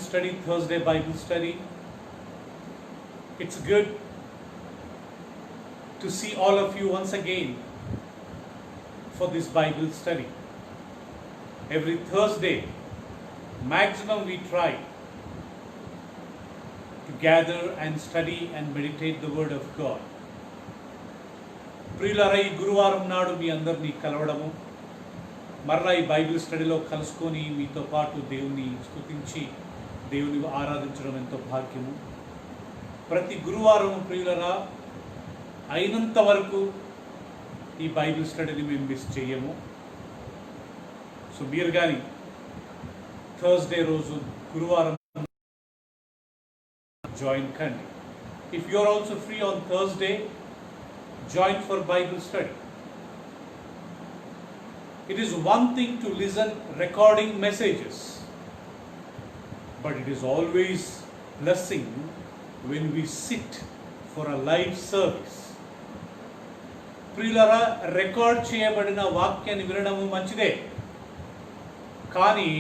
study, Thursday Bible study. It's good to see all of you once again for this Bible study. Every Thursday, maximum we try to gather and study and meditate the Word of God. ప్రియులారా, ఈ గురువారం నాడు మీ అందరినీ కలవడము, మరలా ఈ Bible స్టడీలో కలుసుకొని మీతో పాటు దేవుని స్తుతించి దేవుని ఆరాధించడం ఎంతో భాగ్యము. ప్రతి గురువారం ప్రియులారా అయినంత వరకు ఈ బైబిల్ స్టడీని మేము మిస్ చేయము. సో మీరు కానీ థర్స్డే రోజు గురువారం జాయిన్ కండి. If you are also free on Thursday, join for Bible study. It is one thing to listen recording messages, but it is always blessing when we sit for a live service. ప్రియులారా, record చేయబడిన వాక్యాన్ని వినడము మంచిదే, కానీ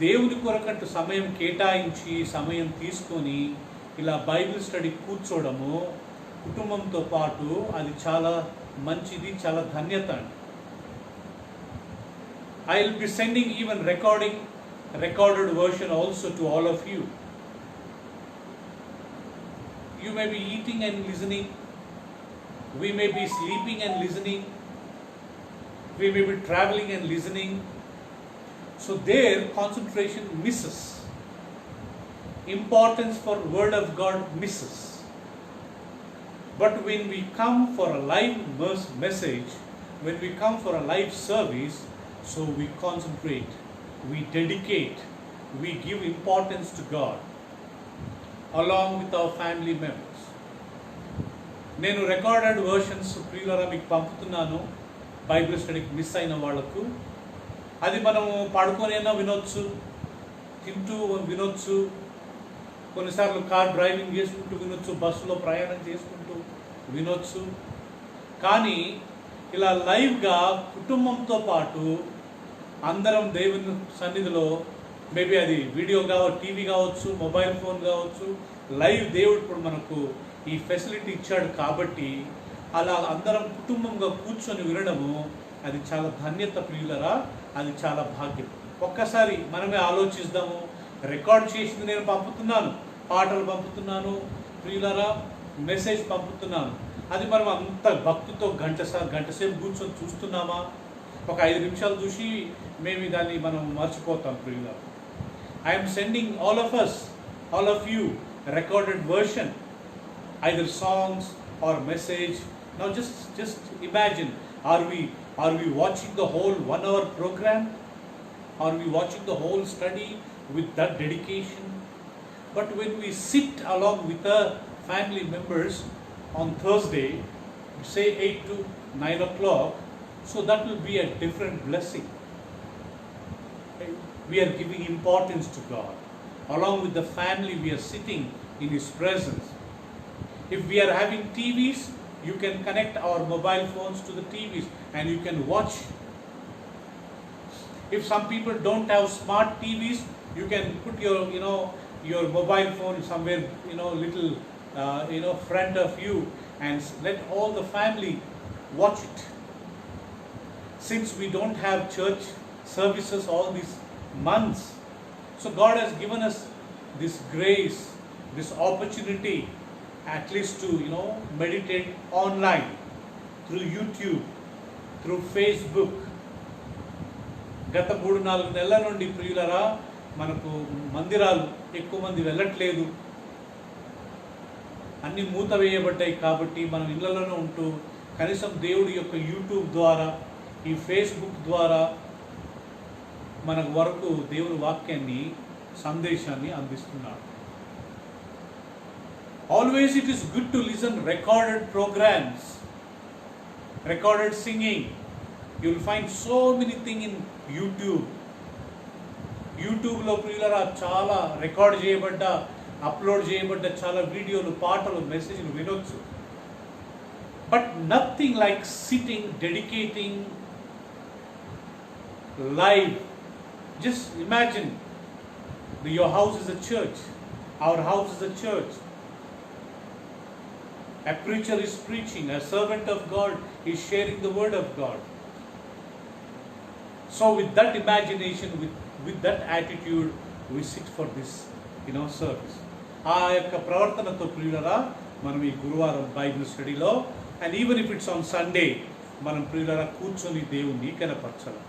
దేవుని కొరకంటూ సమయం కేటాయించి సమయం తీసుకొని ఇలా బైబిల్ స్టడీ కూర్చోవడము కుటుంబంతో పాటు అది చాలా మంచిది, చాలా ధన్యత అండి. I will be sending even recorded version also to all of you. You may be eating and listening, we may be sleeping and listening, we may be traveling and listening, so their concentration misses, importance for Word of God misses. But when we come for a live message, when we come for a live service, so we concentrate, we dedicate, we give importance to God along with our family members. నేను recorded versions ప్రియులారా మీకు పంపుతున్నాను Bible స్టడీకి miss అయిన వాళ్ళకు. అది మనము పడుకొనైనా వినొచ్చు, తింటూ వినొచ్చు, కొన్నిసార్లు కార్ డ్రైవింగ్ చేసుకుంటూ వినొచ్చు, బస్సులో ప్రయాణం చేసుకుంటూ వినొచ్చు. కానీ ఇలా లైవ్గా కుటుంబంతో పాటు అందరం దేవుని సన్నిధిలో, మేబీ అది వీడియో కావచ్చు, టీవీ కావచ్చు, మొబైల్ ఫోన్ కావచ్చు, లైవ్ దేవుడు ఇప్పుడు మనకు ఈ ఫెసిలిటీ ఇచ్చాడు కాబట్టి అలా అందరం కుటుంబంగా కూర్చొని వినడము అది చాలా ధన్యత ప్రియులరా, అది చాలా భాగ్యం. ఒక్కసారి మనమే ఆలోచిద్దాము. రికార్డ్ చేసింది నేను పంపుతున్నాను, పాటలు పంపుతున్నాను ప్రియులరా, మెసేజ్ పంపుతున్నాను, అది మనం అంత భక్తితో గంట సేపు కూర్చొని చూస్తున్నామా? ఒక 5 నిమిషాలు చూసి మేము దాన్ని మనం మర్చిపోతాం ప్రియులరా. I'm sending all of you recorded version, either songs or message. Now just imagine, are we watching the whole 1 hour program? Are we watching the whole study with that dedication? But when we sit along with the family members on Thursday, say 8 to 9 o'clock, so that will be a different blessing. We are giving importance to God. Along with the family, we are sitting in His presence. If we are having TVs, you can connect our mobile phones to the TVs and you can watch. If some people don't have smart TVs, you can put your mobile phone somewhere, little front of you, and let all the family watch it. Since we don't have church services all these months, so God has given us this grace, this opportunity at least to meditate online through YouTube, through Facebook. గత 3-4 నెలల నుండి ప్రియులరా మనకు మందిరాలు ఎక్కువ మంది వెళ్ళట్లేదు, అన్ని మూత వేయబడ్డాయి. కాబట్టి మనం ఇళ్లలోనే ఉంటూ కనీసం దేవుడి యొక్క యూట్యూబ్ ద్వారా, ఈ ఫేస్బుక్ ద్వారా మన వరకు దేవుని వాక్యాన్ని, సందేశాన్ని అందిస్తున్నాడు. Always it is good to listen recorded programs, recorded singing. You will find so many things in YouTube. యూట్యూబ్లో ప్రియులరా చాలా రికార్డ్ చేయబడ్డ, అప్లోడ్ చేయబడ్డ చాలా వీడియోలు, పాటలు, మెసేజ్లు వినొచ్చు. But nothing like sitting, dedicating live. Just imagine Your house is a church. Our house is a church. A preacher is preaching. A servant of God is sharing the word of God. So with that imagination, with that attitude, we sit for this, service. ఆ యొక్క ప్రవర్తనతో ప్రియులరా మనం ఈ గురువారం Bible స్టడీలో, and even if it's on Sunday, మనం ప్రియులరా కూర్చొని దేవుణ్ణి కనపరచాలి.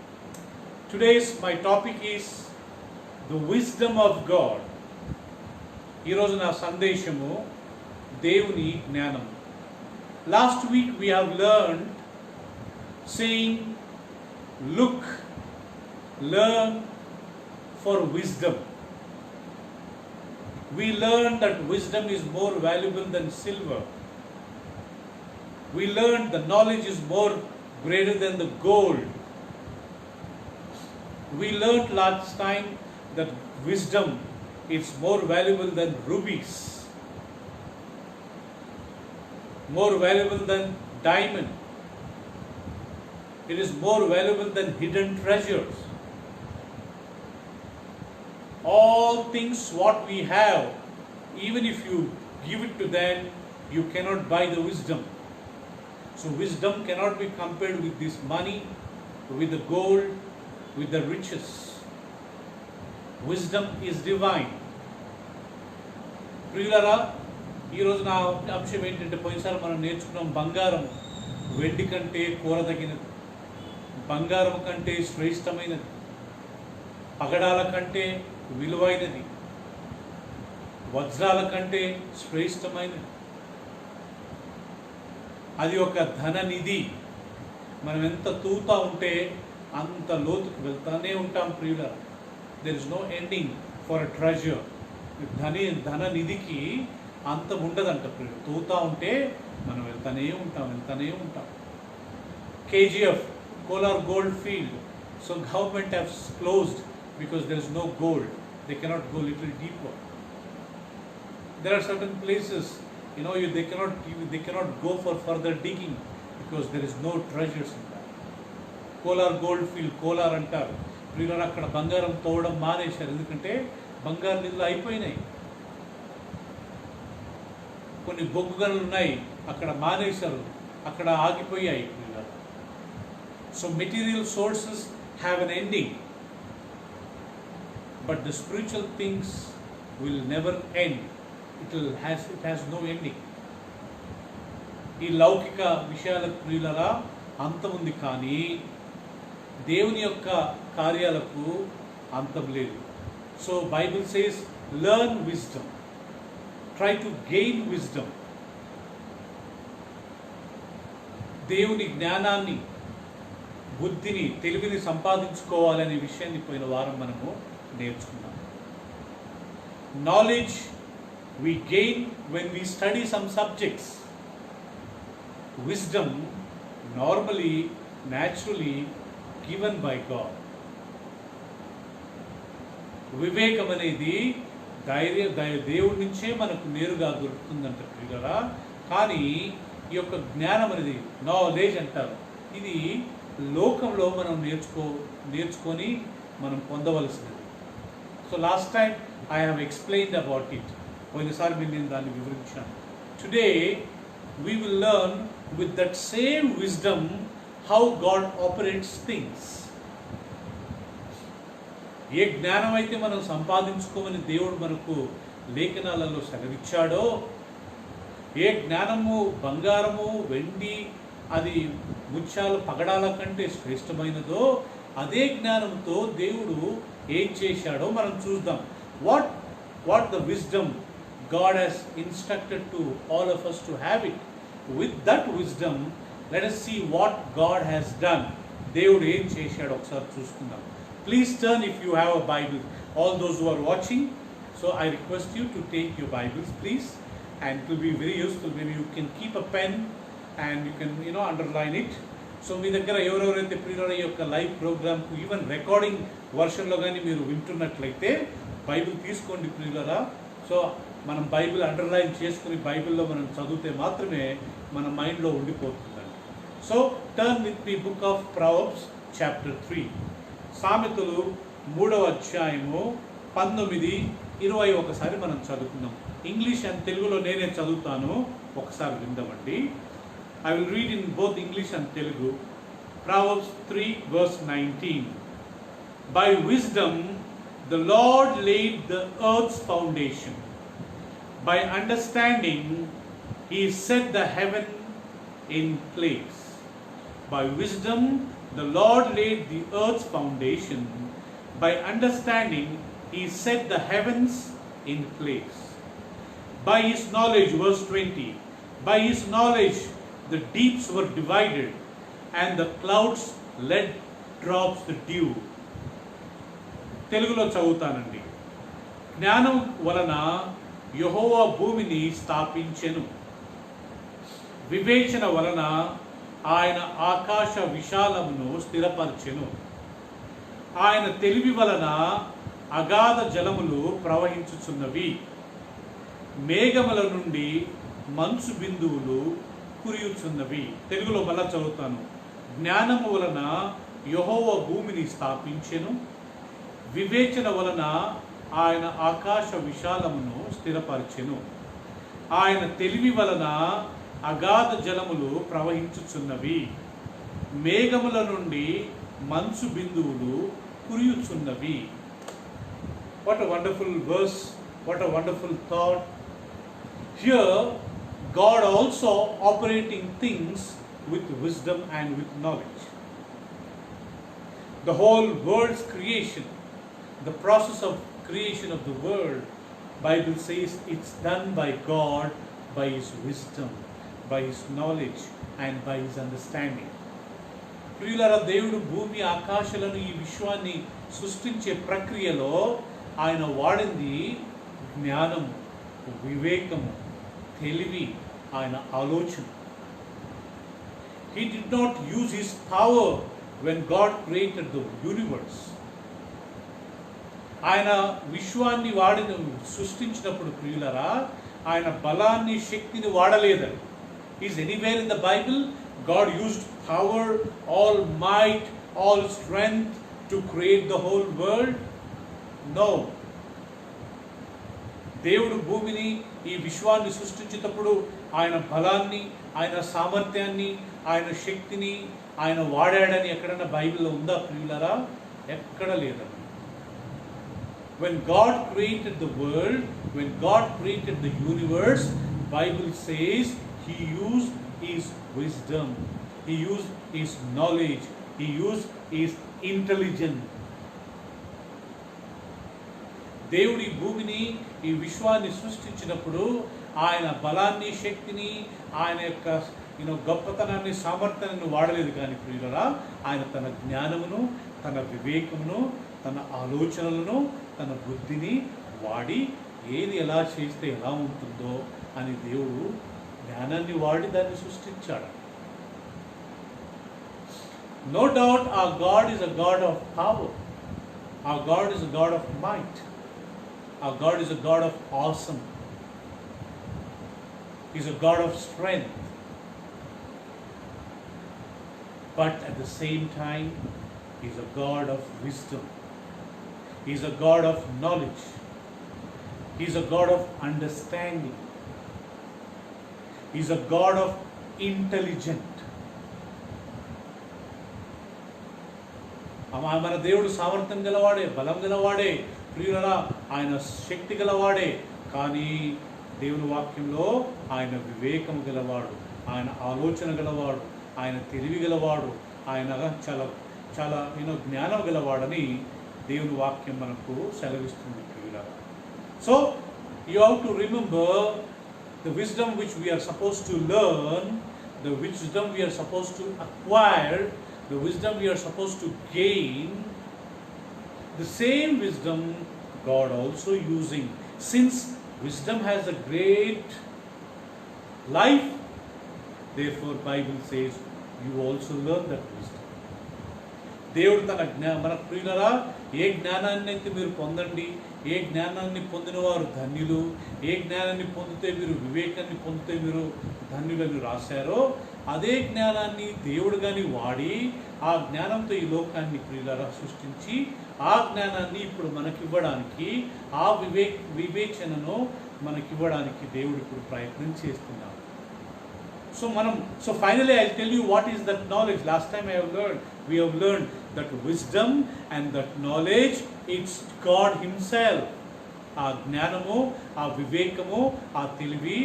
Today's my topic is the wisdom of God. ఈరోజు నా సందేశము దేవుని జ్ఞానం. Last week we have learned saying, look, learn for wisdom. We learned that wisdom is more valuable than silver. We learned the knowledge is more greater than the gold. We learned last time that wisdom is more valuable than rubies, more valuable than diamond. It is more valuable than hidden treasures. All things what we have, even if you give it to them, you cannot buy the wisdom. So wisdom cannot be compared with this money, with the gold, with the riches. Wisdom is divine. ప్రియులారా, ఈరోజు నా అంశం ఏంటంటే, పోయినసారి మనం నేర్చుకున్నాం బంగారం వెండి కంటే కోరదగినది, బంగారం కంటే శ్రేష్టమైనది, పగడాల కంటే విలువైనది, వజ్రాల కంటే శ్రేష్టమైనది. అది ఒక ధననిధి. మనం ఎంత తూతా ఉంటే అంత లోతుకు వెళ్తానే ఉంటాం ప్రియులారా. There is no ending for a treasure. ధననిధికి అంతం ఉండదంట ప్రియులు. తూతా ఉంటే మనం వెళ్తానే ఉంటాం. KGF, Kolar gold field. So government has closed because there is no gold. They cannot go little deeper. There are certain places, they cannot go for further digging because there is no treasures in that. Kolar gold field, Kolar అంటారు. ప్రియులారా, అక్కడ బంగారం తోవడం మానేశారు. ఎందుకంటే బంగారు నిధులు అయిపోయినాయి. కొన్ని బొగ్గు గనులు ఉన్నాయి, అక్కడ మానేశారు, అక్కడ ఆగిపోయాయి. So material sources have an ending, but the spiritual things will never end. It has no ending. ఈ లౌకిక విషయాలకు ప్రియులరా అంతం ఉంది, కానీ దేవుని యొక్క కార్యాలకు అంతం లేదు. So Bible says, learn wisdom. Try to gain wisdom. దేవుని జ్ఞానాన్ని, బుద్ధిని, తెలివిని సంపాదించుకోవాలనే విషయాన్ని పోయిన వారం మనము నేర్చుకున్నాం. Knowledge we gain when we study some subjects. Wisdom normally, naturally given by God. వివేకం అనేది దేవుడి నుంచే మనకు నేరుగా దొరుకుతుందంట ప్రియులారా. కానీ ఈ యొక్క జ్ఞానం అనేది, నాలెడ్జ్ అంటారు, ఇది లోకంలో మనం నేర్చుకొని మనం పొందవలసినది. So last time I have explained about it. పోయినసారి నేను దాన్ని వివరించాను. Today we will learn with that same wisdom how God operates things. ఏ జ్ఞానం అయితే మనం సంపాదించుకోమని దేవుడు మనకు లేఖనాలలో సెలవిచ్చాడో, ఏ జ్ఞానము బంగారము, వెండి, అది ముత్యాలు, పగడాల కంటే శ్రేష్టమైనదో, అదే జ్ఞానంతో దేవుడు ఏం చేశాడో మనం చూద్దాం. What the wisdom God has instructed to all of us to have it. With that wisdom, let us see what God has done. దేవుడు ఏం చేశాడో ఒకసారి చూసుకుందాం. Please turn if you have a Bible. All those who are watching, so I request you to take your Bibles, please, and it will be very useful. Maybe you can keep a pen and you can underline it. So మీ దగ్గర ఎవరెవరైతే ప్రియులారా ఈ యొక్క live ప్రోగ్రామ్కు even recording వర్షన్లో కానీ మీరు వింటున్నట్లయితే Bible తీసుకోండి ప్రియులారా. సో మనం బైబిల్ అండర్లైన్ చేసుకుని బైబిల్లో మనం చదివితే మాత్రమే మన మైండ్లో ఉండిపోతుందండి. So turn with me book of Proverbs chapter 3. సామెతలు 3వ అధ్యాయము 19:20 ఒకసారి మనం చదువుకుందాం. ఇంగ్లీష్ అండ్ తెలుగులో నేనే చదువుతాను, ఒకసారి విందామండి. I will read in both English and Telugu. Proverbs 3 verse 19. By wisdom the Lord laid the earth's foundation. By understanding he set the heaven in place. By wisdom the Lord laid the earth's foundation. By understanding he set the heavens in place. By his knowledge, verse 20, by his knowledge the deeps were divided, and the clouds let drops the dew. తెలుగులో చదువుతానండి. జ్ఞానం వలన యెహోవా భూమిని స్థాపించెను, వివేచన వలన ఆయన ఆకాశ విశాలమును స్థిరపరచెను. ఆయన తెలివి వలన అగాధ జలములు ప్రవహించుచున్నవి, మేఘముల నుండి మంచు బిందువులు కురియుచున్నవి. తెలుగులో మళ్ళా చదువుతాను. జ్ఞానము వలన యెహోవా భూమిని స్థాపించెను, వివేచన వలన ఆయన ఆకాశ విశాలమును స్థిరపరచెను. ఆయన తెలివి వలన అగాధ జలములు ప్రవహించుచున్నవి, మేఘముల నుండి మంచు బిందువులు కురియుచున్నవి. What a wonderful verse, what a wonderful thought. Here God also operating things with wisdom and with knowledge. The whole world's creation, the process of creation of the world, Bible says it's done by God, by his wisdom, by his knowledge and by his understanding. ప్రియులారా, దేవుడు భూమి ఆకాశాలను ఈ విశ్వాన్ని సృష్టించే ప్రక్రియలో ఆయన వాడింది జ్ఞానము, వివేకము, తెలివి, ఆయన ఆలోచన. He did not use his power when God created the universe. ఆయన విశ్వాన్ని సృష్టించినప్పుడు ప్రియులరా, ఆయన బలాన్ని, శక్తిని వాడలేదని. Is anywhere in the Bible God used power, all might, all strength to create the whole world? No. దేవుడు భూమిని, ఈ విశ్వాన్ని సృష్టించేటప్పుడు ఆయన బలాన్ని, ఆయన సామర్థ్యాన్ని, ఆయన శక్తిని ఆయన వాడాడని ఎక్కడన్నా బైబిల్లో ఉందా ప్రియులారా? ఎక్కడ లేదండి. When God created the world, when God created the universe, Bible says he used his wisdom, he used his knowledge, he used his intelligence. దేవుడు ఈ భూమిని, ఈ విశ్వాన్ని సృష్టించినప్పుడు ఆయన బలాన్ని, శక్తిని, ఆయన యొక్క గొప్పతనాన్ని, సామర్థ్యాన్ని వాడలేదు. కానీ ప్రియులారా, ఆయన తన జ్ఞానమును, తన వివేకమును, తన ఆలోచనలను, తన బుద్ధిని వాడి ఏది ఎలా చేస్తే ఎలా ఉంటుందో అని దేవుడు జ్ఞానాన్ని వాడి దాన్ని సృష్టించాడు. No doubt our God is a God of power. Our God is a God of might. Our God is a God of awesome. He is a God of strength. But at the same time, he is a God of wisdom. He is a God of knowledge. He is a God of understanding. He is a God of intelligent. మన దేవుడు సామర్థ్యం గలవాడే, బలం గలవాడే ప్రియులరా, ఆయన శక్తి గలవాడే. కానీ దేవుని వాక్యంలో ఆయన వివేకం గలవాడు, ఆయన ఆలోచన గలవాడు, ఆయన తెలివి గలవాడు, ఆయన చాలా చాలా జ్ఞానం గలవాడని దేవుని వాక్యం మనకు సెలవిస్తుంది ప్రియులరా. So you have to remember the wisdom which we are supposed to learn, the wisdom we are supposed to acquire, the wisdom we are supposed to gain, the same wisdom God also using. Since wisdom has a great life, therefore Bible says you also learn that wisdom. దేవుడు తన మన ప్రియులరా, ఏ జ్ఞానాన్ని అయితే మీరు పొందండి, ఏ జ్ఞానాన్ని పొందిన వారు ధన్యులు, ఏ జ్ఞానాన్ని పొందితే మీరు వివేకాన్ని పొందితే మీరు ధన్యులని రాశారో అదే జ్ఞానాన్ని దేవుడు కానీ వాడి ఆ జ్ఞానంతో ఈ లోకాన్ని ప్రియులారా సృష్టించి ఆ జ్ఞానాన్ని ఇప్పుడు మనకివ్వడానికి ఆ వివేచనను మనకివ్వడానికి దేవుడు ఇప్పుడు ప్రయత్నం చేస్తున్నాడు. So finally I'll tell you what is that knowledge. Last time we have learned that wisdom and that knowledge, it's God himself. ఆ జ్ఞానము, ఆ వివేకము, ఆ తెలివి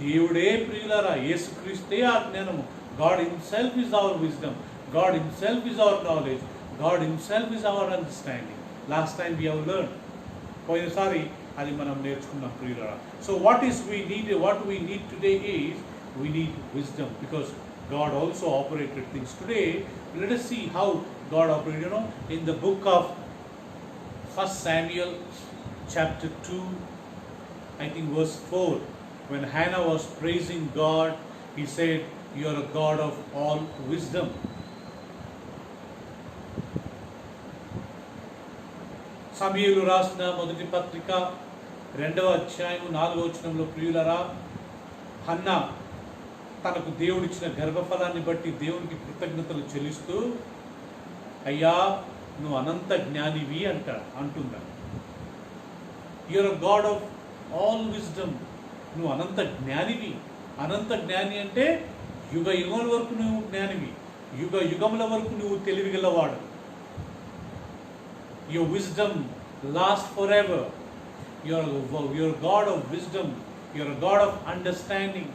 దేవుడే ప్రియులారా, యేసుక్రీస్తే ఆ జ్ఞానము. God himself is our wisdom, God himself is our knowledge, God himself is our understanding. Last time we have learned. పోయినసారి అది మనం నేర్చుకున్నాం ప్రియులారా. So what we need today is we need wisdom, because God also operated things. Today let us see how God operated. In the book of 1 Samuel chapter 2, I think verse 4, when Hannah was praising God, he said, you are a God of all wisdom. సమూయేలు రాసిన మొదటి పత్రిక 2వ అధ్యాయం 4వ వచనంలో ప్రియులారా, Hannah తనకు దేవుడిచ్చిన గర్భఫలాన్ని బట్టి దేవునికి కృతజ్ఞతలు చెల్లిస్తూ, అయ్యా నువ్వు అనంత జ్ఞానివి అంటుందా. You are a God of all wisdom. నువ్వు అనంత జ్ఞానివి. అనంత జ్ఞాని అంటే యుగ యుగముల వరకు నువ్వు జ్ఞానివి, యుగ యుగముల వరకు నువ్వు తెలివిగలవాడు. Your wisdom last for ever. Your God of wisdom, your God of understanding.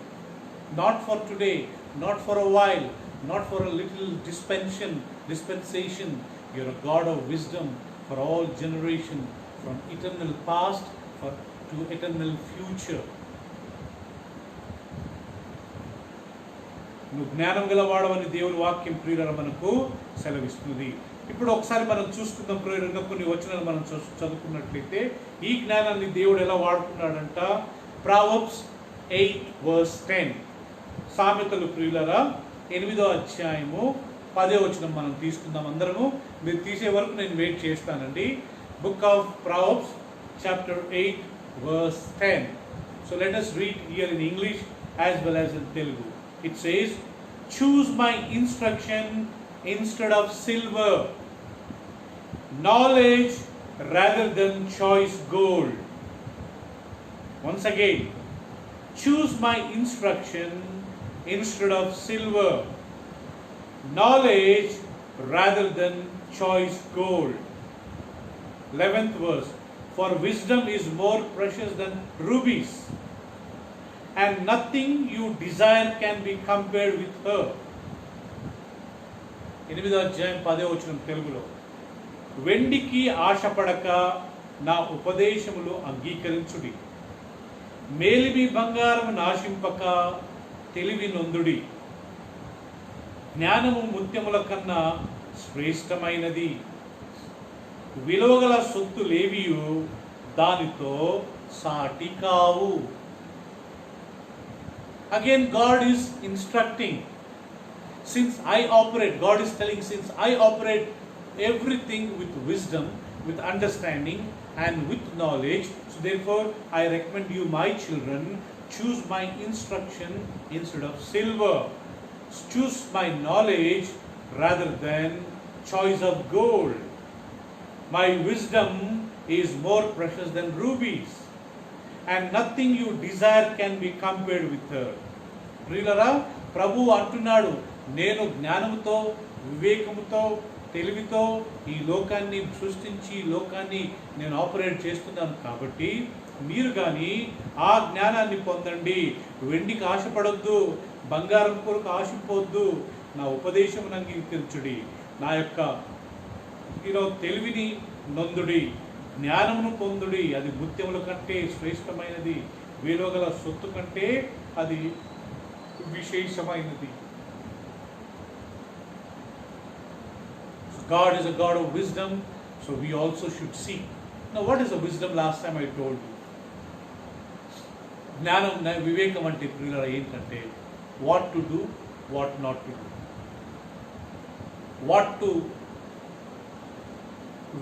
Not for today, not for a while, not for a little dispensation. You're a God of wisdom for all generation, from eternal past to eternal future. నువ్వు జ్ఞానం గలవాడవని దేవుని వాక్యం ప్రియులారా మనకు సెలవిస్తుంది. ఇప్పుడు ఒకసారి మనం చూసుకుందాం ప్రియులారా, కొన్ని వచనాలు మనం చదువుకున్నట్లయితే ఈ జ్ఞానాన్ని దేవుడు ఎలా వాడుకున్నాడంట. Proverbs 8 verse 10. సామెతలు ప్రియులారా 8వ అధ్యాయము 10వ వచనం మనం తీసుకుందాం అందరము. మీరు తీసే వరకు నేను వెయిట్ చేస్తానండి. Book of Proverbs chapter 8 verse 10. So let us read here in English as well as in Telugu. It says, choose my instruction instead of silver, knowledge rather than choice gold. Once again, choose my instruction instead of silver, knowledge rather than choice gold. 11th verse, for wisdom is more precious than rubies, and nothing you desire can be compared with her. 8వ అధ్యాయం 10వ వచనం తెలుగులో, వెండికి ఆశపడక నా ఉపదేశములు అంగీకరించుడి, మేలిమి బంగారము నాశింపక తెలివి నొందుడి. జ్ఞానము ముత్యముల కన్నా శ్రేష్టమైనది, విలువగల సొత్తులేవియు దానితో సాటి కావు. Again God is instructing. Since I operate, God is telling, since I operate everything with wisdom, with understanding and with knowledge, so therefore I recommend you, my children, choose my instruction instead of silver. Choose my knowledge rather than choice of gold. My wisdom is more precious than rubies, and nothing you desire can be compared with her. ప్రియులారా, ప్రభు అంటున్నాడు, నేను జ్ఞానముతో, వివేకముతో, తెలివితో ఈ లోకాన్ని సృష్టించి ఈ లోకాన్ని నేను ఆపరేట్ చేస్తున్నాను. కాబట్టి మీరు కానీ ఆ జ్ఞానాన్ని పొందండి. వెండికి ఆశపడొద్దు, బంగారం కొరకు ఆశపోద్దు. నా ఉపదేశమును అంగీకరించుడి, నా యొక్క తెలివిని నొందుడి, జ్ఞానమును పొందుడి. అది ముత్యముల కంటే శ్రేష్టమైనది, విలువగల సొత్తు కంటే అది విశేషమైనది. God is a God of wisdom, so we also should seek. Now what is the wisdom? Last time I told you. జ్ఞానం, వివేకం అంటే ప్రియులారా ఏంటంటే what to do, what not to do, what to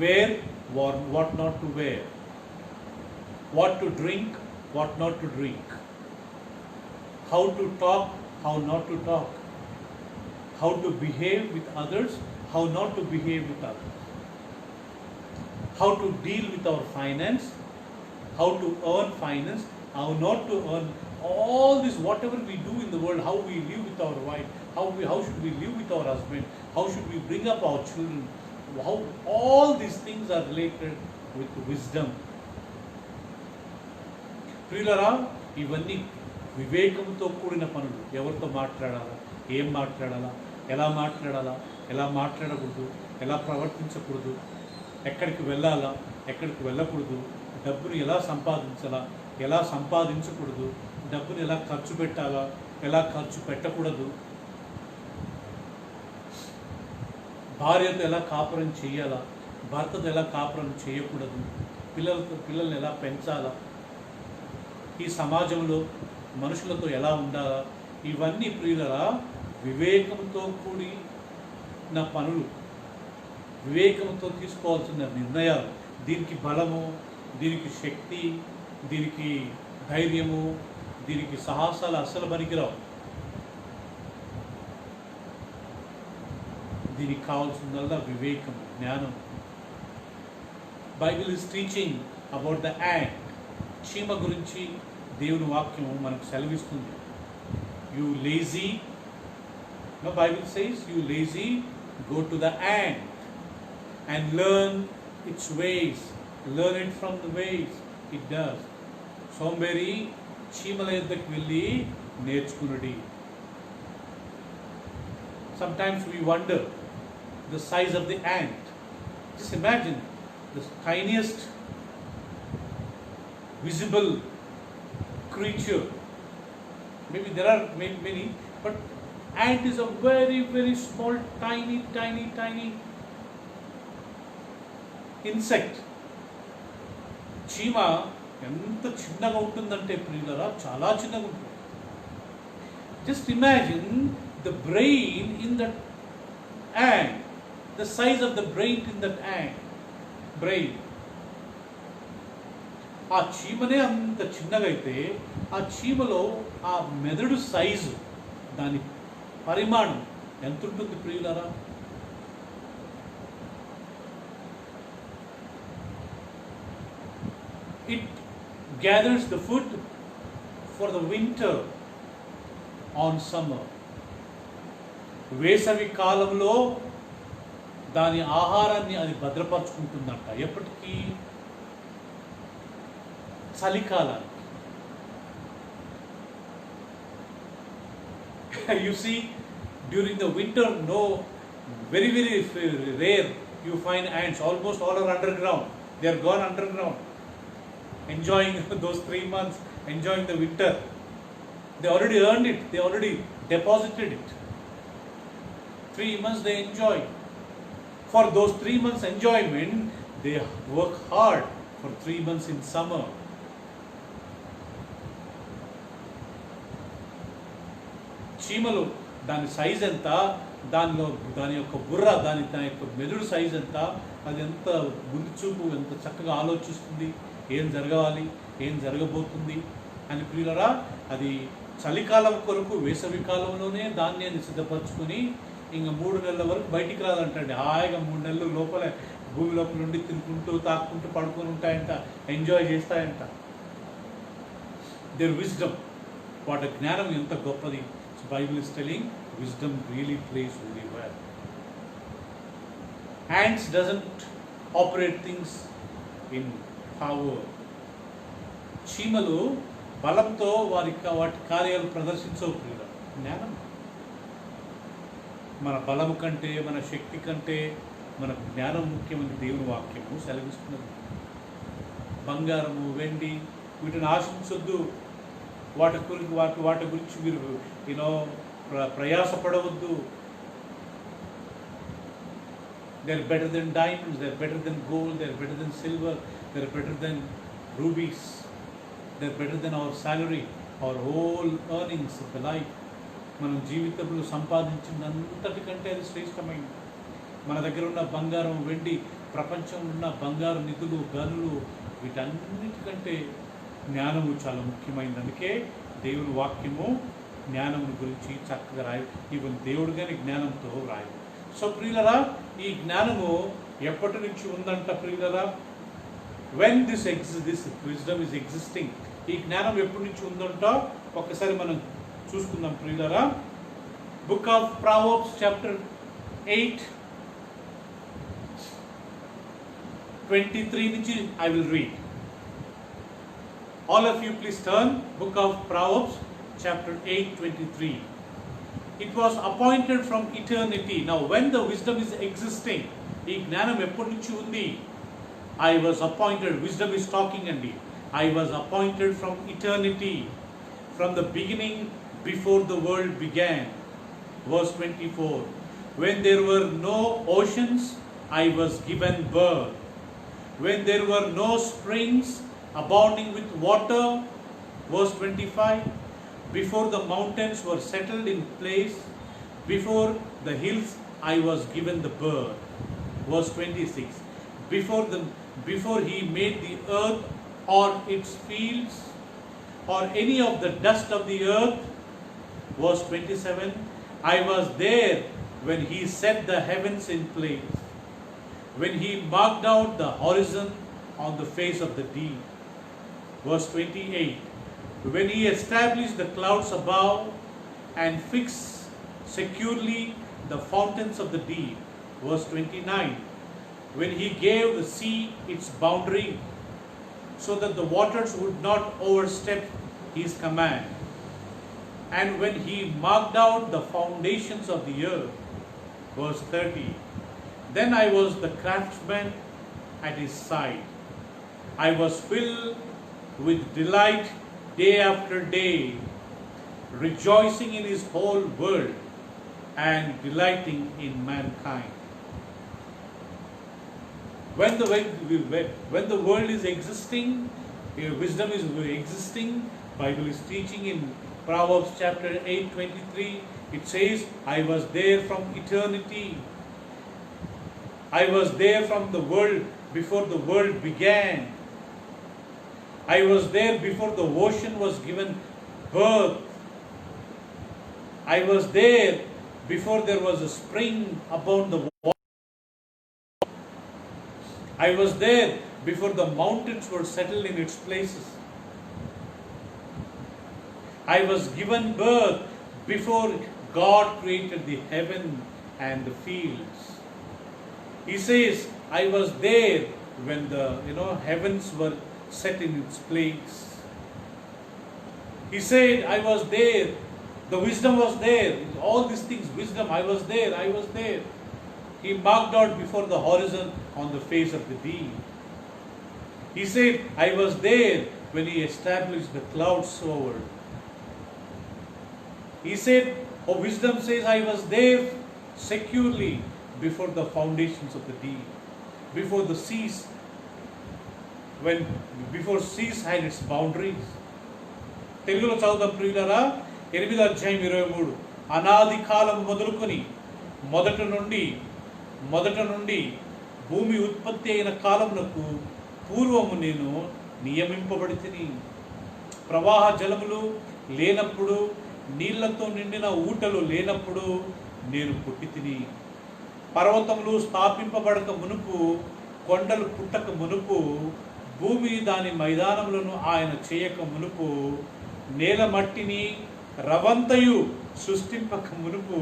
wear, what not to wear. what to drink, what not to drink, how to talk, how not to talk, how to behave with others, how not to behave with others, how to deal with our finance, how to earn finance, how not to earn. All this, whatever we do in the world, how we live with our wife, how should we live with our husband, how should we bring up our children, how all these things are related with wisdom. ప్రియులరా, ఇవన్నీ వివేకంతో కూడిన పనులు. ఎవరితో మాట్లాడాలా, ఏం మాట్లాడాలా, ఎలా మాట్లాడాలా, ఎలా మాట్లాడకూడదు, ఎలా ప్రవర్తించకూడదు, ఎక్కడికి వెళ్ళాలా, ఎక్కడికి వెళ్ళకూడదు, డబ్బును ఎలా సంపాదించాలా, ఎలా సంపాదించకూడదు, డబ్బును ఎలా ఖర్చు పెట్టాలా, ఎలా ఖర్చు పెట్టకూడదు, భార్యతో ఎలా కాపురం చేయాలా, భర్తతో ఎలా కాపురం చేయకూడదు, పిల్లల్ని ఎలా పెంచాలా, ఈ సమాజంలో మనుషులతో ఎలా ఉండాలా, ఇవన్నీ ప్రియులరా వివేకంతో కూడిన పనులు, వివేకంతో తీసుకోవాల్సిన నిర్ణయాలు. దీనికి బలము, దీనికి శక్తి, దీనికి ధైర్యము, దీనికి సాహసాలు అస్సలు పనికిరావు. దీనికి కావాల్సిందల్లా వివేకం, జ్ఞానం. Bible is teaching about the ant. చీమ గురించి దేవుని వాక్యం మనకు సెలవిస్తుంది. You lazy, no, Bible says, you lazy, go to the ant and learn its ways, learn it from the ways it does. సోంబేరి చీమల యొద్దకు వెళ్ళి నేర్చుకునుడి. Sometimes we wonder the size of the ant. Just imagine the tiniest visible creature. Maybe there are many, but ant is a very, very small, tiny insect. చీమ ఎంత చిన్నగా ఉంటుందంటే ప్రియులరా, చాలా చిన్నగా ఉంటుంది. Just imagine the brain in that ant, the size of the brain in that ant, brain. ఆ చీమనే అంత చిన్నగా అయితే ఆ చీమలో ఆ మెదడు సైజు, దాని పరిమాణం ఎంత ఉంటుంది ప్రియులారా? It gathers the food for the winter on summer. వేసవి కాలంలో దాని ఆహారాన్ని అది భద్రపరుచుకుంటుందంట. ఎప్పటికీ? చలికాలానికి. You see, during the winter, no, very, very rare you find ants. Almost all are underground. They are gone underground, enjoying those 3 months, enjoying the winter. They already earned it. They already deposited it. 3 months they enjoy. For those 3 months enjoyment, they work hard for 3 months in summer. చీమలు దాని size ఎంత, దాని యొక్క బుర్ర, దాని యొక్క మెదడు size ఎంత, అది ఎంత ముందు చూపు, ఎంత చక్కగా ఆలోచిస్తుంది, ఏం జరగాలి, ఏం జరగబోతుంది అని ప్రియులరా. అది చలికాలం కొరకు వేసవి కాలంలోనే ధాన్యాన్ని సిద్ధపరచుకొని ఇంకా 3 నెలల వరకు బయటికి రాదంటండి. హాయిగా 3 నెలలు లోపలే భూమి లోపల నుండి తినుకుంటూ తాక్కుంటూ పడుకొని ఉంటాయంట, ఎంజాయ్ చేస్తాయంట. దేర్ విజ్డమ్, వాటి జ్ఞానం ఎంత గొప్పది. Bible is telling wisdom really plays very well. Ants doesn't operate things in power. చీమలు బలంతో వాటి కార్యాలు ప్రదర్శించవు. జ్ఞానం, మన బలం కంటే, మన శక్తి కంటే మన జ్ఞానం ముఖ్యమని దేవుని వాక్యము సెలవిస్తున్నది. బంగారము, వెండి వీటిని ఆశించొద్దు. వాటి గురించి మీరు ప్రయాసపడవద్దు. They are better than diamonds, they are better than gold, they are better than silver, they are better than rubies, they are better than our salary, our whole earnings of the life. మనం జీవితంలో సంపాదించినంతటికంటే అది శ్రేష్టమైంది. మన దగ్గర ఉన్న బంగారం, వెండి ప్రపంచం ఉన్న బంగారు నిధులు గనులు వీటన్నిటికంటే జ్ఞానము చాలా ముఖ్యమైనది. అందుకే దేవుని వాక్యము జ్ఞానము గురించి చక్కగా రాయి, ఈవెన్ దేవుడు కానీ జ్ఞానంతో రాయి. సో ప్రియులరా, ఈ జ్ఞానము ఎప్పటి నుంచి ఉందంట ప్రియులరా? When this wisdom is existing. ఈ జ్ఞానం ఎప్పటి నుంచి ఉందంట ఒక్కసారి మనం చూసుకుందాం ప్రియులరా. బుక్ ఆఫ్ ప్రావర్బ్స్ చాప్టర్ 8:23 నుంచి I will read. All of you please turn. Book of Proverbs chapter 8:23. It was appointed from eternity. Now when the wisdom is existing, ఈ జ్ఞానం ఎప్పటి నుంచి ఉంది? I was appointed. Wisdom is talking అండి. I was appointed from eternity, from the beginning, before the world began. Verse 24. When there were no oceans, I was given birth. When there were no springs abounding with water. Verse 25. Before the mountains were settled in place, before the hills I was given the birth. Verse 26. Before he made the earth or its fields or any of the dust of the earth. Verse 27. I was there when he set the heavens in place, when he marked out the horizon on the face of the deep. Verse 28. When he established the clouds above and fixed securely the fountains of the deep. Verse 29. When he gave the sea its boundary, so that the waters would not overstep his command. And when he marked out the foundations of the earth. Verse 30. Then I was the craftsman at his side. I was filled with delight day after day, rejoicing in his whole world and delighting in mankind. When the world is existing, wisdom is existing. Bible is teaching in Proverbs chapter 8:23. It says, I was there from eternity. I was there from the world before the world began. I was there before the ocean was given birth. I was there before there was a spring upon the water. I was there before the mountains were settled in its places. I was given birth before God created the heaven and the fields. He says, I was there when the heavens were set in its place. He said, I was there. The wisdom was there. All these things, wisdom, I was there. He marked out before the horizon on the face of the deep. He said, I was there when he established the clouds over. He said, wisdom says, I was there securely before the foundations of the deep, before the seas, before seas had its boundaries. తెలుగులో చదువుదాం ప్రియులారా. 8:23. అనాది కాలం మొదలుకొని మొదట నుండి భూమి ఉత్పత్తి అయిన కాలమునకు పూర్వము నేను నియమింపబడితిని. ప్రవాహ జలములు లేనప్పుడు, నీళ్లతో నిండిన ఊటలు లేనప్పుడు నేను పుట్టితిని. పర్వతములు స్థాపింపబడక మునుపు, కొండలు పుట్టక మునుపు, భూమి దాని మైదానములను ఆయన చేయక మునుపు, నేల మట్టిని రవంతయు సృష్టింపక మునుపు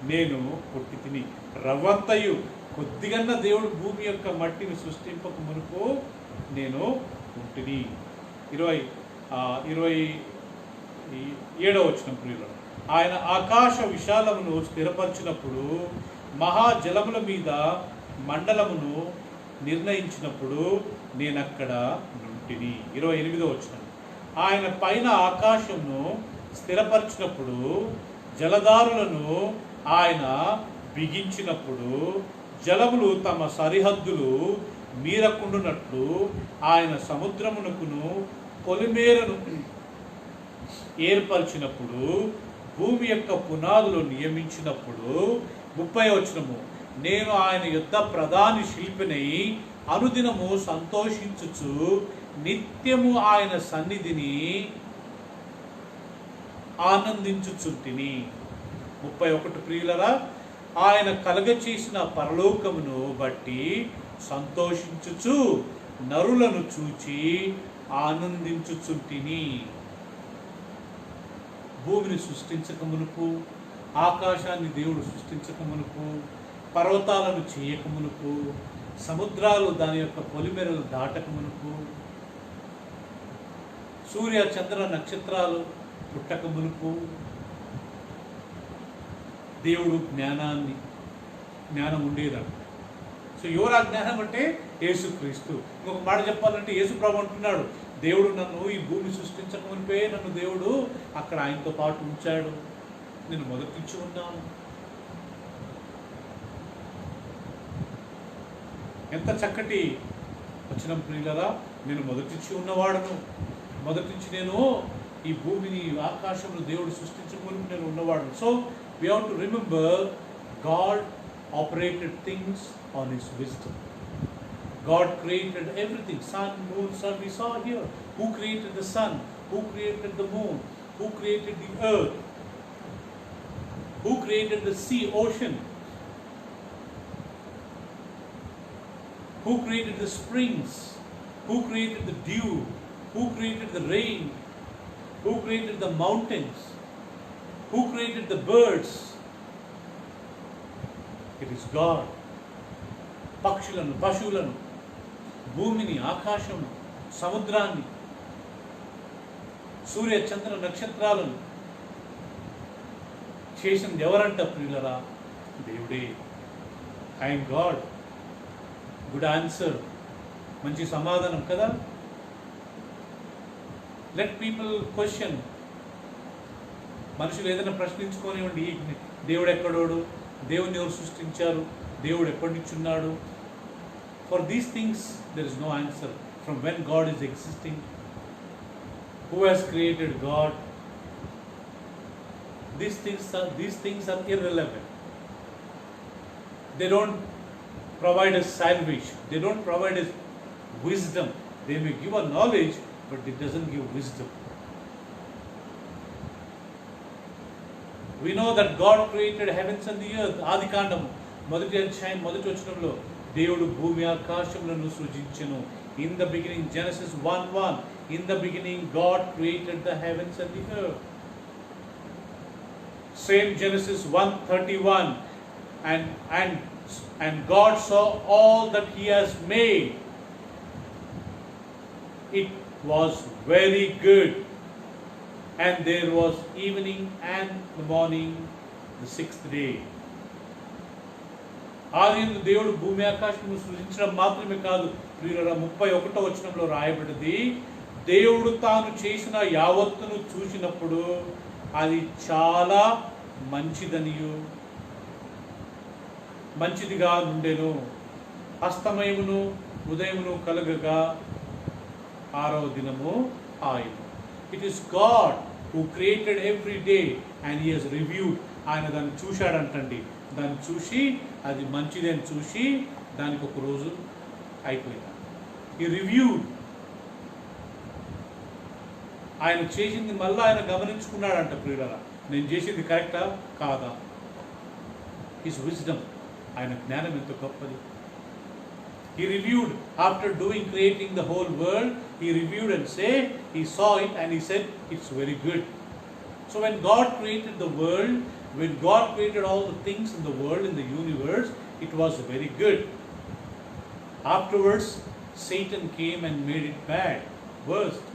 నేను పుట్టితిని. రవంతయు కొద్దిగన్న దేవుడు భూమి యొక్క మట్టిని సృష్టింపక మునుపు నేను పుట్టిని. 27వ వచనం ప్రియులారా. ఆయన ఆకాశ విశాలమును స్థిరపరిచినప్పుడు, మహాజలముల మీద మండలమును నిర్ణయించినప్పుడు నేనక్కడ నుంటిని. 28వ వచనం. ఆయన పైన ఆకాశమును స్థిరపరిచినప్పుడు, జలధారులను ఆయన బిగించినప్పుడు, జలములు తమ సరిహద్దులు మీరకుండునట్లు ఆయన సముద్రమునకును పొలిమేరను ఏర్పరిచినప్పుడు, భూమి యొక్క పునాదులు నియమించినప్పుడు. 30వ వచనము. నేను ఆయన యుద్ధ ప్రధాని శిల్పినై అనుదినము సంతోషించుచు నిత్యము ఆయన సన్నిధిని ఆనందించుచుంటిని. 31 ప్రియులరా, ఆయన కలగచేసిన పరలోకమును బట్టి సంతోషించుచు నరులను చూచి ఆనందించుచుంటిని. భూమిని సృష్టించక మునుపు, ఆకాశాన్ని దేవుడు సృష్టించక మునుపు, పర్వతాలను చేయక మునుపు, సముద్రాలు దాని యొక్క పొలిమెరలు దాటక మునుపు, సూర్య చంద్ర నక్షత్రాలు పుట్టక మునుపు దేవుడు జ్ఞానం ఉండేదంట. సో ఎవరు ఆ జ్ఞానం అంటే యేసుక్రీస్తు. ఇంకొక మాట చెప్పాలంటే యేసు ప్రభు అంటున్నాడు, దేవుడు నన్ను ఈ భూమి సృష్టించక మునిపే నన్ను దేవుడు అక్కడ ఆయనతో పాటు ఉంచాడు, నేను మొదటించి ఉన్నాను. ఎంత చక్కటి వచనం ప్రియులరా, నేను మొదటించి ఉన్నవాడను, మొదటించి నేను ఈ భూమిని ఆకాశంలో దేవుడు సృష్టించక మునుపు నేను ఉన్నవాడను. So we have to remember God operated things on his wisdom. God created everything, sun, moon, sun, we saw here. Who created the sun? Who created the moon? Who created the earth? Who created the sea, ocean? Who created the springs? Who created the dew? Who created the rain? Who created the mountains? Who created the birds? It is God. పక్షులను, పశువులను, భూమిని, ఆకాశం, సముద్రాన్ని, సూర్య చంద్ర నక్షత్రాలను చేసింది ఎవరంట ప్రియులరా? దేవుడే. I'm God. గుడ్ ఆన్సర్, మంచి సమాధానం కదా. Let people question. మనుషులు ఏదైనా ప్రశ్నించుకోనివ్వండి, దేవుడు ఎక్కడోడు, దేవుని ఎవరు సృష్టించారు, దేవుడు ఎప్పటి నుంచి ఉన్నాడు. For these things there is no answer. From when God is existing, who has created God, these things are irrelevant. They don't provide us salvation. They don't provide us wisdom. They may give us knowledge, but it doesn't give wisdom. We know that God created heavens and the earth. ఆదికాండం మొదటి అధ్యాయం మొదటి వచనంలో దేవుడు భూమి ఆకాశములను సృజించెను. In the beginning, Genesis 1:1, in the beginning God created the heavens and the earth. Same Genesis 1:31, and God saw all that he has made. It was very good. And there was evening and the morning, the 6th day. ఆదియందు దేవుడు భూమి ఆకాశము సృజించడం మాత్రమే కాదు ప్రియులారా, 31వ వచనంలో రాయబడింది, దేవుడు తాను చేసిన యావత్తును చూసినప్పుడు అది చాలా మంచిదిగా నుండెను. అస్తమయమును ఉదయమును కలగగా 6వ దినము ఆయను. It is God who created every day and he has reviewed. ఆయన దాన్ని చూశాడంటండి. దాన్ని చూసి అది మంచిదని చూసి దానికి ఒక రోజు అయిపోయింది. He reviewed. ఆయన చేసింది మళ్ళీ ఆయన గమనించుకున్నాడంట ప్రియులారా, నేను చేసింది కరెక్టా కాదా. హిస్ విజ్డమ్, ఆయన జ్ఞానం ఎంత గొప్పది. He reviewed after creating the whole world. He reviewed and he saw it and he said it's very good. So when God created the world, when God created all the things in the world, in the universe, it was very good. Afterwards, Satan came and made it bad, worst.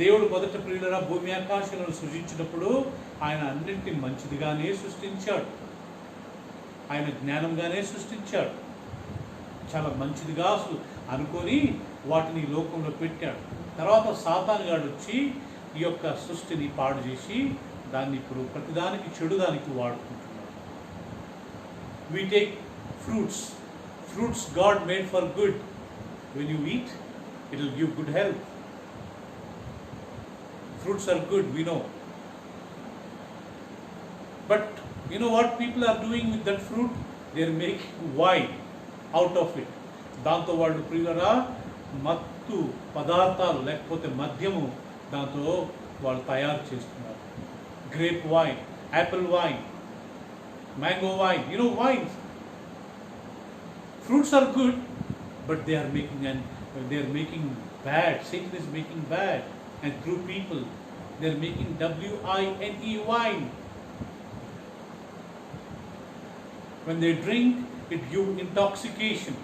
దేవుడు మొదట ప్రియులరా భూమి ఆకాశాలను సృజించినప్పుడు ఆయన అన్నింటినీ మంచిదిగానే సృష్టించాడు, ఆయన జ్ఞానంగానే సృష్టించాడు, చాలా మంచిదిగా అనుకొని వాటిని లోకంలో పెట్టాడు. తర్వాత సాతాను గాడు వచ్చి ఈ యొక్క సృష్టిని పాడు చేసి దాన్ని ఇప్పుడు ప్రతిదానికి చెడుదానికి వాడుకుంటున్నాడు. We take fruits God made for good. When you eat, it will give good health. Fruits are good, we know. But you know what people are doing with that fruit? They are making wine out of it. దాంతో వాళ్ళు ప్రియులరా మత్తు పదార్థాలు లేకపోతే మద్యము దాంతో వాళ్ళు తయారు చేస్తున్నారు. Grape wine, Apple wine, mango wine, wines. Fruits are good, but they are making bad. Satan is making bad, and through people they are making wine wine. When they drink, it gives intoxication.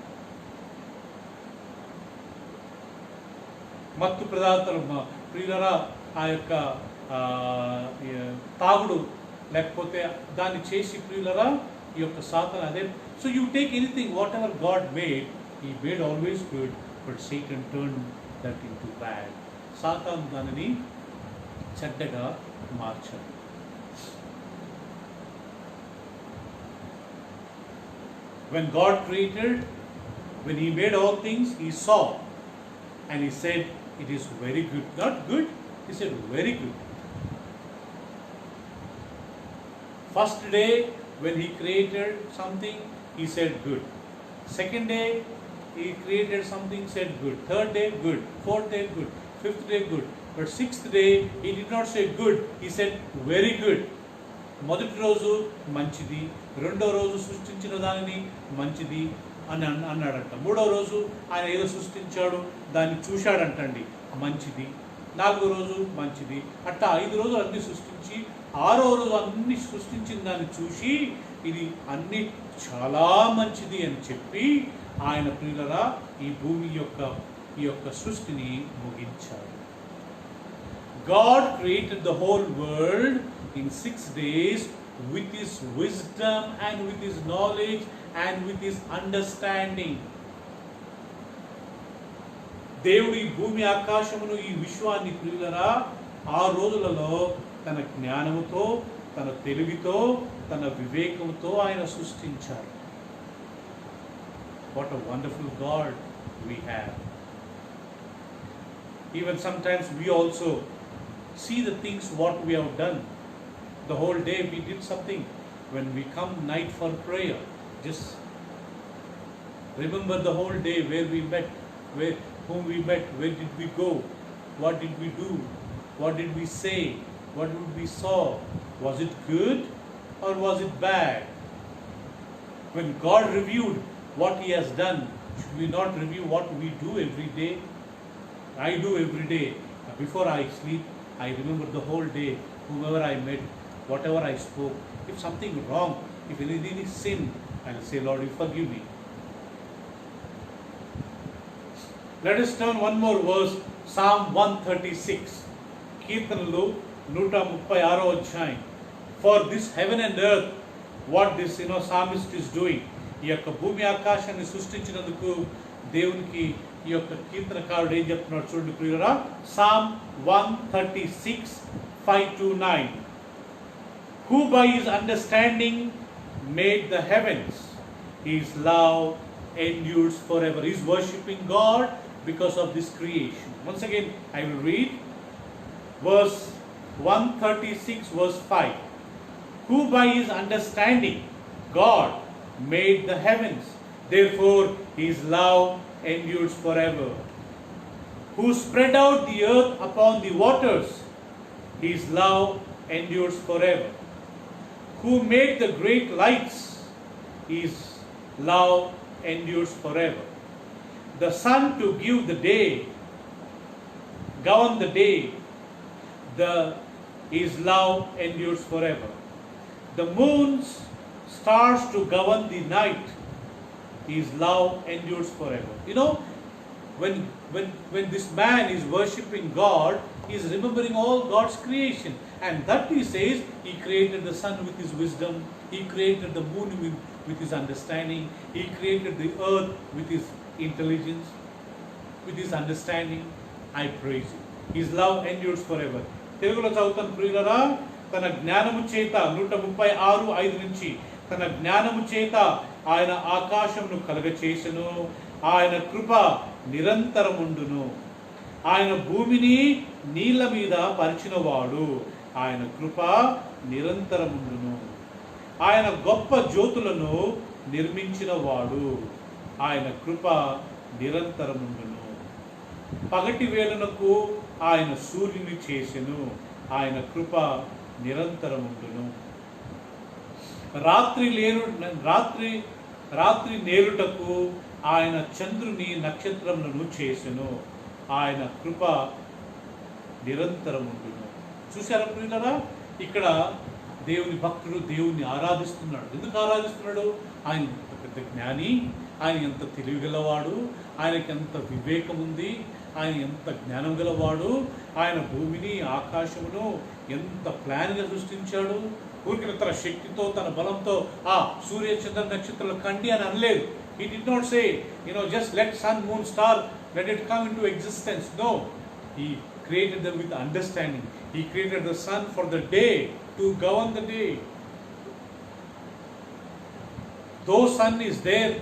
మత్తు పదార్థాలు ప్రియులరా ఆ యొక్క తాగుడు లేకపోతే దాన్ని చేసి ప్రియులరా ఈ యొక్క సాతాను అదే. So you take anything whatever God made, he made always good, but Satan turn that into bad. సాతాను దానిని చెడ్డగా మార్చాడు. When God created, when He made all things, He saw and He said, it is very good. Not good, He said very good. First day when He created something, He said good. Second day He created something, said good. Third day good. Fourth day good. Fifth day good. But sixth day He did not say good, He said very good. మొదటి రోజు మంచిది, రెండో రోజు సృష్టించిన దానిని మంచిది అని అన్నాడంట. మూడో రోజు ఆయన ఏదో సృష్టించాడు దాన్ని చూశాడంటండి, మంచిది. నాలుగో రోజు మంచిది. అట్లా 5 రోజులు అన్ని సృష్టించి 6వ రోజు అన్ని సృష్టించిన దాన్ని చూసి ఇది అన్ని చాలా మంచిది అని చెప్పి ఆయన ప్రియులరా ఈ భూమి యొక్క సృష్టిని ముగించాడు. God created the whole world in 6 days with His wisdom and with His knowledge and with His understanding. దేవుడు ఈ భూమి ఆకాశమును ఈ విశ్వాన్ని ప్రియులరా 6 రోజులలో తన జ్ఞానముతో, తన తెలివితో, తన వివేకంతో ఆయన సృష్టించాడు. What a wonderful God we have. Even sometimes we also see the things what we have done. The whole day we did something. When we come night for prayer, just remember the whole day where we met, whom we met, where did we go, what did we do, what did we say, what did we saw. Was it good or was it bad? When God reviewed what He has done, should we not review what we do every day? I do every day. Before I sleep, I remember the whole day, whomever I met, whatever I spoke. If something wrong, if anything is sin, I will say, Lord, you forgive me. Let us turn one more verse, Psalm 136. కీర్తనలు 136వ అధ్యాయం. For this heaven and earth, what this psalmist is doing, ఈ యొక్క భూమి ఆకాశాన్ని సృష్టించినందుకు దేవునికి ఈ యొక్క కీర్తనకారుడు ఏం చెప్తున్నాడు చూడండి ప్రియులారా. Psalm 136, 5-9. Who by His understanding made the heavens, His love endures forever. He is worshipping God because of this creation. Once again I will read verse 136 verse 5. Who by His understanding, God made the heavens, therefore His love endures forever. Who spread out the earth upon the waters, His love endures forever. Who made the great lights, His love endures forever. The sun to give the day, govern the day, His love endures forever. The moons, stars to govern the night, His love endures forever. When this man is worshipping God, he is remembering all God's creation, and that he says He created the sun with His wisdom, He created the moon with His understanding, He created the earth with His intelligence, with His understanding. I praise Him. His love endures forever. తెలుగులో చదువుతాను ప్రియులరా. తన జ్ఞానము చేత 136:5 నుంచి తన జ్ఞానము చేత ఆయన ఆకాశమును కలగచేసెను, ఆయన కృప నిరంతరముండును. ఆయన భూమిని నీళ్ల మీద పరిచినవాడు, ఆయన కృప నిరంతరముండును. ఆయన గొప్ప జ్యోతులను నిర్మించిన వాడు, ఆయన కృప నిరంతరముండును. పగటి వేళనకు ఆయన సూర్యుని చేసెను, ఆయన కృప నిరంతరముండును. రాత్రి నేరుటకు ఆయన చంద్రుని నక్షత్రములను చేసెను, ఆయన కృప నిరంతరముండును. చూశారా ప్రియులారా, ఇక్కడ దేవుని భక్తుడు దేవుణ్ణి ఆరాధిస్తున్నాడు. ఎందుకు ఆరాధిస్తున్నాడు? ఆయన ఎంత పెద్ద జ్ఞాని, ఆయన ఎంత తెలివిగలవాడు, ఆయనకి ఎంత వివేకం ఉంది, ఆయన ఎంత జ్ఞానం గలవాడు, ఆయన భూమిని ఆకాశమును ఎంత ప్లాన్గా సృష్టించాడు. ఊరికి తన శక్తితో తన బలంతో ఆ సూర్య చంద్ర నక్షత్రాలు కండి అని అనలేదు. He did not say, just let sun, moon, star, let it come into existence. No, he created them with understanding. He created the sun for the day, to govern the day. Though sun is there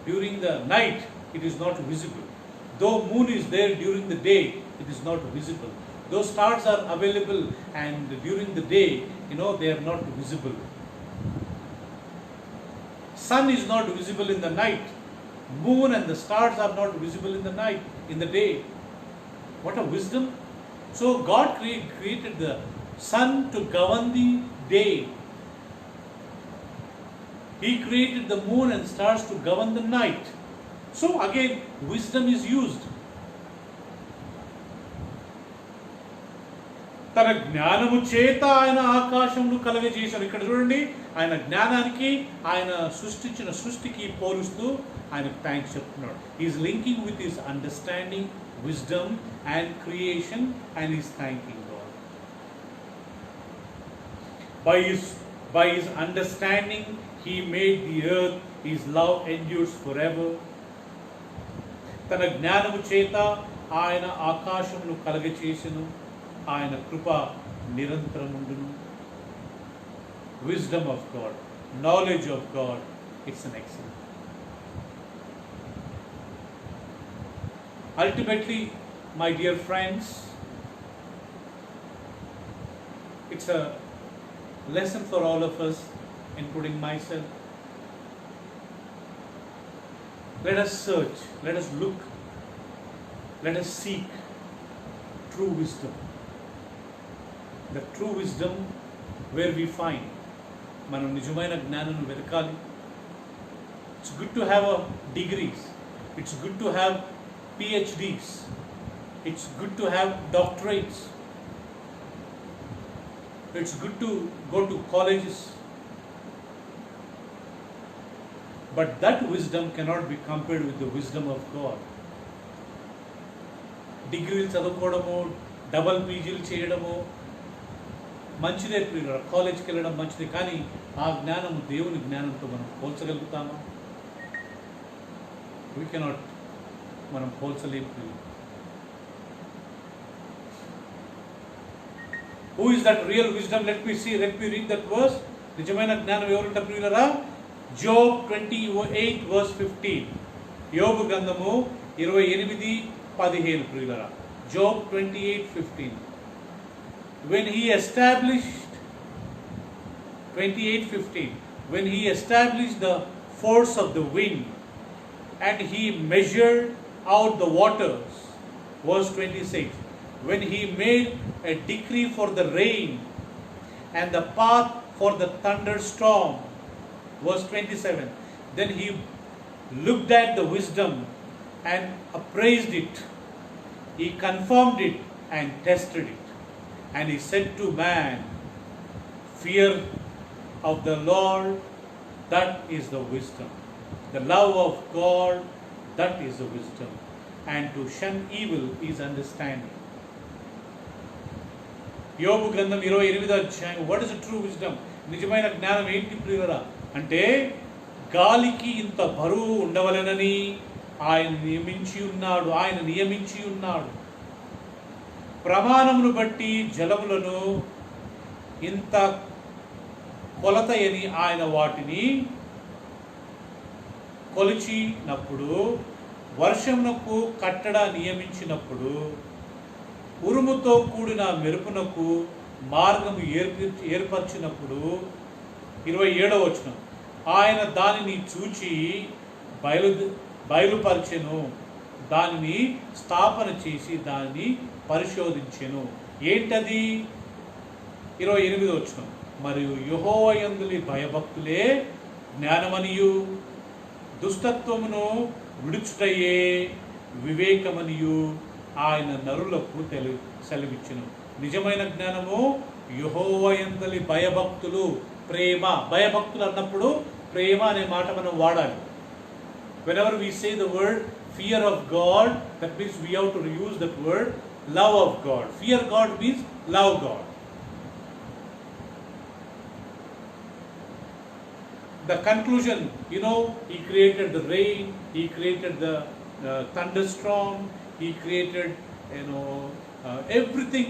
during the night, it is not visible. Though moon is there during the day, it is not visible. Though stars are available and during the day, they are not visible. Sun is not visible in the night. Moon and the stars are not visible in the night, in the day. What a wisdom. So God created the sun to govern the day. He created the moon and stars to govern the night. So again, wisdom is used. తన జ్ఞానము చేత ఆయన ఆకాశమును కలగజేశాడు. ఇక్కడ చూడండి, ఆయన జ్ఞానానికి ఆయన సృష్టించిన సృష్టికి పోలుస్తూ ఆయనకు థ్యాంక్స్ చెప్తున్నాడు. Is linking with his understanding, wisdom and creation, and is thanking God. By his understanding he made the earth, his love endures forever. తన జ్ఞానము చేత ఆయన ఆకాశమును కలగచేసెను, ఆయన కృప నిరంతరముండును. Wisdom of God, knowledge of God, it's an excellent. Ultimately, my dear friends, it's a lesson for all of us, including myself. Let us search, let us look, let us seek true wisdom. The true wisdom where we find మనం నిజమైన జ్ఞానం వెతకాలి. It's good to have degrees, it's good to have PhDs, it's good to have doctorates, it's good to go to colleges, but that wisdom cannot be compared with the wisdom of God. డిగ్రీలు చదువుకోవడము, double పీజీలు చేయడము మంచిదే, కాలేజ్కి వెళ్ళడం మంచిదే, కానీ ఆ జ్ఞానము దేవుని జ్ఞానంతో మనం పోల్చగలుగుతామా? వీ కెనాట్, మనం పోల్చలేము. Who is that real wisdom? Let me read that verse. నిజమైన జ్ఞానం ఎవరుంటారు ప్రియులారా? Job 28 verse 15. యోబు గ్రంథము 28:15 ప్రియులారా. Job 28:15. When he established 28:15, when he established the force of the wind and he measured out the waters, verse 26, when he made a decree for the rain and the path for the thunderstorm, verse 27, then he looked at the wisdom and appraised it, he confirmed it and tested it, and he said to man, fear of the Lord, that is the wisdom, the love of God, that is the wisdom, and to shun evil is understanding. యోబు గ్రంథం 28 what is the true wisdom? నిజమైన జ్ఞానం ఏంటి ప్రియులారా అంటే, గాలికి ఇంత బరువు ఉండవలెనని ఆయన నియమించి ఉన్నాడు. ప్రమాణమును బట్టి జలములను ఇంత కొలతయని ఆయన వాటిని కొలిచినప్పుడు, వర్షమునకు కట్టడ నియమించినప్పుడు, ఉరుముతో కూడిన మెరుపునకు మార్గము ఏర్పరిచినప్పుడు, 27వ వచనం, ఆయన దానిని చూచి బయలుపరచెను, దానిని స్థాపన చేసి దానిని పరిశోధించెను. ఏంటది? 28వ వచనం, మరియు యెహోవా యందులి భయభక్తులే జ్ఞానమనియు దుష్టత్వమును విడుచుటయే వివేకమనియు ఆయన నరులకు సెలవిచ్చెను. నిజమైన జ్ఞానము యెహోవా యందలి భయభక్తులు, ప్రేమ. భయభక్తులు అన్నప్పుడు ప్రేమ అనే మాట మనం వాడాలి. Whenever we say the word fear of God, that means we have to use that word love of God. Fear God means love God. The conclusion, He created the rain, He created the thunderstorm, He created, everything,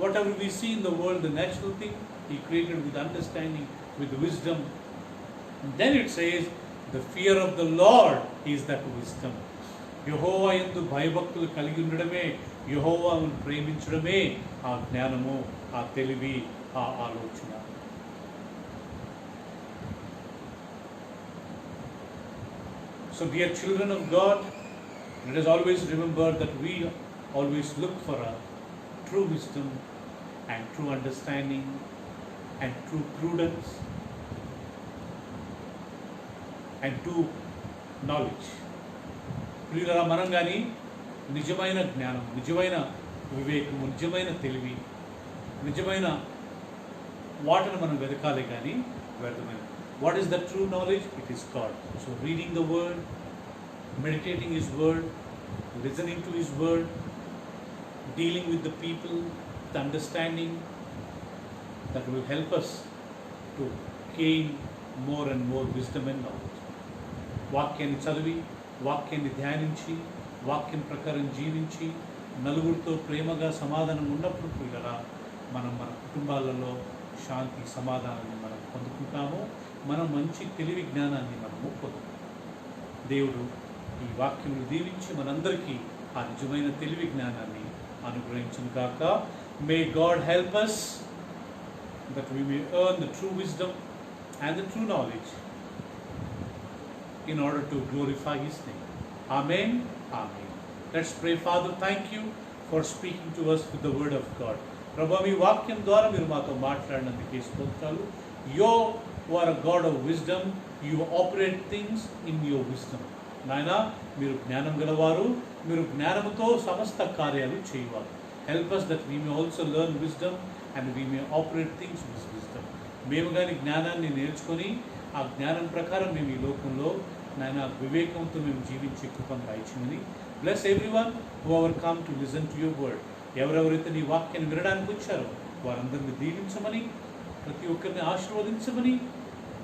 whatever we see in the world, the natural thing, He created with understanding, with wisdom. And then it says, the fear of the Lord is that wisdom. యెహోవా యందు భయభక్తులు కలిగి ఉండడమే, యెహోవాను ప్రేమించడమే ఆ జ్ఞానము, ఆ తెలివి, ఆ ఆలోచన. So dear children of God, let us always remember that we always look for a true wisdom and true understanding and true prudence and true knowledge. ప్రియులారా, మనం కానీ నిజమైన జ్ఞానం, నిజమైన వివేకము, నిజమైన తెలివి, నిజమైన వాటిని మనం వెతకాలి కానీ వ్యర్థమైన. What is the true knowledge? It is God. So reading the word, meditating His word, listening to His word, dealing with the people, the understanding, that will help us to gain more and more wisdom and knowledge. వాక్యాన్ని చదివి, వాక్యాన్ని ధ్యానించి, వాక్యం ప్రకారం జీవించి, నలుగురితో ప్రేమగా సమాధానం ఉన్నప్పుడు పిల్లరా మనం మన కుటుంబాలలో శాంతి సమాధానాన్ని మనం పొందుకుంటాము. మనం మంచి తెలివి జ్ఞానాన్ని మనము పొందుతాము. దేవుడు ఈ వాక్యమును దీవించి మనందరికీ ఆ నిజమైన తెలివి జ్ఞానాన్ని అనుగ్రహించును గాక. May God help us that we may earn the true wisdom and the true knowledge in order to glorify His name. Amen. Amen. Let's pray. Father, thank you for speaking to us with the word of God. Prabhu, మీ వాక్యం ద్వారా మీరు మాతో మాట్లాడినందుకే స్తోత్రాలు. You are a God of wisdom. You operate things in your wisdom. నాయనా, మీరు జ్ఞానం గలవారు, మీరు జ్ఞానముతో సమస్త కార్యాలు చేయవారు. Help us that we may also learn wisdom and we may operate things with wisdom. మేము కానీ జ్ఞానాన్ని నేర్చుకొని ఆ జ్ఞానం ప్రకారం మేము ఈ లోకంలో నాయన వివేకంతో మేము జీవించే కృపను దయచేయమని. Bless everyone who ever come to listen to your word. ఎవరెవరైతే నీ వాక్యాన్ని వినడానికి వచ్చారో వారందరినీ దీవించమని, ప్రతి ఒక్కరిని ఆశీర్వదించమని,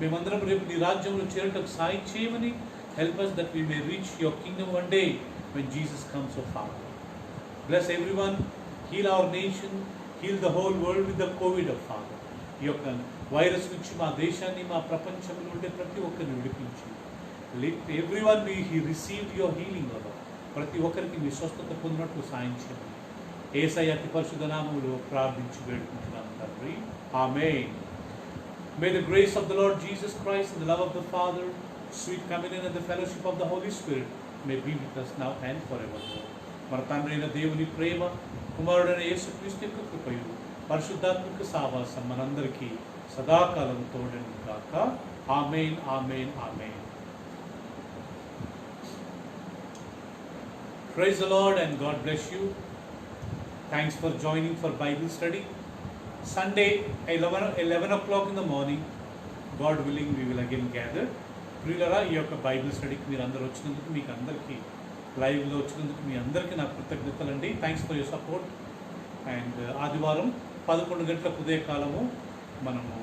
మేమందరం రేపు నీ రాజ్యంలో చేరటకు సాయం చేయమని. Help us that we may reach your kingdom one day when Jesus comes, O Father. Bless everyone. Heal our nation. Heal the whole world with the COVID, O Father. ఈ యొక్క వైరస్ నుంచి మా దేశాన్ని, మా ప్రపంచంలో ఉండే ప్రతి ఒక్కరిని విడిపించి, let everyone be receive your healing, O Lord. ప్రతి ఒక్కరికి మీ స్వస్థత పొందినట్లు సాయం చేయమని యేసయ్య అతి పరిశుద్ధ నామములో ప్రార్థించి వేడుకుంటున్నాను తండ్రి. ఆమేన్. May the grace of the Lord Jesus Christ and the love of the Father, sweet communion and the fellowship of the Holy Spirit may be with us now and forevermore. మన తండ్రి అయిన దేవుని ప్రేమ, కుమారుడైన యేసుక్రీస్తు యొక్క కృపయు, పరిశుద్ధాత్మిక సహవాసం మనందరికీ సదాకాలం తోడని గాక. ఆమేన్. ఆమేన్. ఆమేన్. Praise the Lord and God bless you. Thanks for joining for Bible study. Sunday 11 o'clock in the morning, God willing, we will again gather. ప్రియులారా, ఈ యొక్క బైబిల్ స్టడీకి మీరు అందరూ వచ్చినందుకు, మీకు అందరికీ లైవ్లో వచ్చినందుకు మీ అందరికీ నా కృతజ్ఞతలండి. Thanks for your support. And ఆదివారం 11 గంటల ఉదయకాలము మనము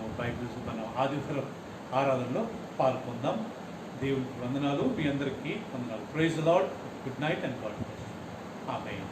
మన ఆదివారం ఆరాధనలో పాల్గొందాం. దేవునికి వందనాలు, మీ అందరికీ వందనాలు. Praise the Lord. Good night and God bless you. Amen.